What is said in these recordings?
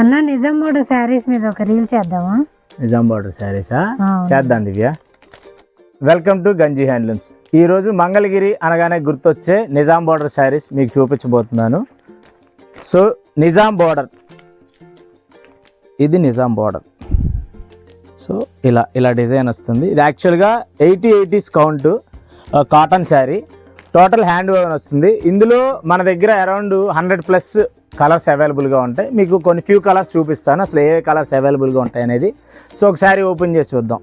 అన్న నిజాం బోర్డర్ శారీస్ మీద ఒక రీల్ చేద్దామా? నిజాం బోర్డర్ శారీసా? చేద్దాం దివ్య. వెల్కమ్ టు గంజి హ్యాండ్లూమ్స్. ఈరోజు మంగళగిరి అనగానే గుర్తొచ్చే నిజాం బోర్డర్ శారీస్ మీకు చూపించబోతున్నాను. సో నిజాం బోర్డర్, ఇది నిజాం బోర్డర్. సో ఇలా డిజైన్ వస్తుంది. ఇది యాక్చువల్గా 80s count cotton sari, total hand woven వస్తుంది. ఇందులో మన దగ్గర అరౌండ్ 100+ కలర్స్ అవైలబుల్గా ఉంటాయి. మీకు కొన్ని ఫ్యూ కలర్స్ చూపిస్తాను, అసలు ఏ కలర్స్ అవైలబుల్గా ఉంటాయి అనేది. సో ఒకసారి ఓపెన్ చేసి చూద్దాం.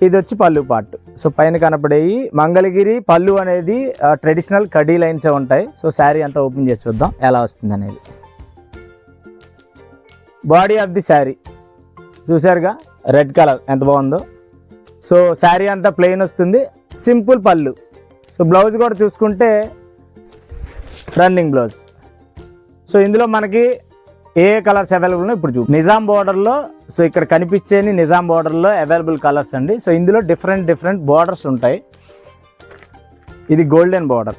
ఇది వచ్చి పళ్ళు పార్ట్. సో పైన కనపడేవి మంగళగిరి పళ్ళు అనేది ట్రెడిషనల్ కడీ లైన్సే ఉంటాయి. సో శారీ అంతా ఓపెన్ చేసి చూద్దాం ఎలా వస్తుంది అనేది. బాడీ ఆఫ్ ది శారీ చూసారుగా, రెడ్ కలర్ ఎంత బాగుందో. సో శారీ అంతా ప్లెయిన్ వస్తుంది, సింపుల్ పళ్ళు. సో బ్లౌజ్ కూడా చూసుకుంటే రన్నింగ్ బ్లౌజ్. సో ఇందులో మనకి ఏ కలర్స్ అవైలబుల్ ఉన్నాయి ఇప్పుడు నిజాం బోర్డర్లో. సో ఇక్కడ కనిపించేని నిజాం బోర్డర్లో అవైలబుల్ కలర్స్ అండి. సో ఇందులో డిఫరెంట్ బోర్డర్స్ ఉంటాయి. ఇది గోల్డెన్ బోర్డర్,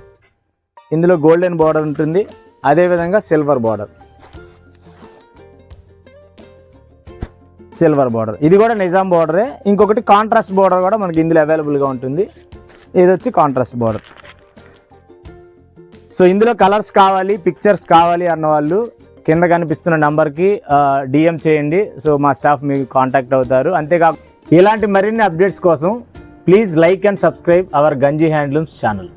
ఇందులో గోల్డెన్ బోర్డర్ ఉంటుంది. అదేవిధంగా సిల్వర్ బోర్డర్, ఇది కూడా నిజాం బోర్డరే. ఇంకొకటి కాంట్రాస్ట్ బోర్డర్ కూడా మనకి ఇందులో అవైలబుల్గా ఉంటుంది. ఇది వచ్చి కాంట్రాస్ట్ బోర్డర్. సో ఇందులో కలర్స్ కావాలి, పిక్చర్స్ కావాలి అన్న వాళ్ళు కింద కనిపిస్తున్న నెంబర్కి DM చేయండి. సో మా స్టాఫ్ మీకు కాంటాక్ట్ అవుతారు. అంతేకాక ఇలాంటి మరిన్ని అప్డేట్స్ కోసం please like and subscribe our గంజి హ్యాండ్లూమ్స్ ఛానల్.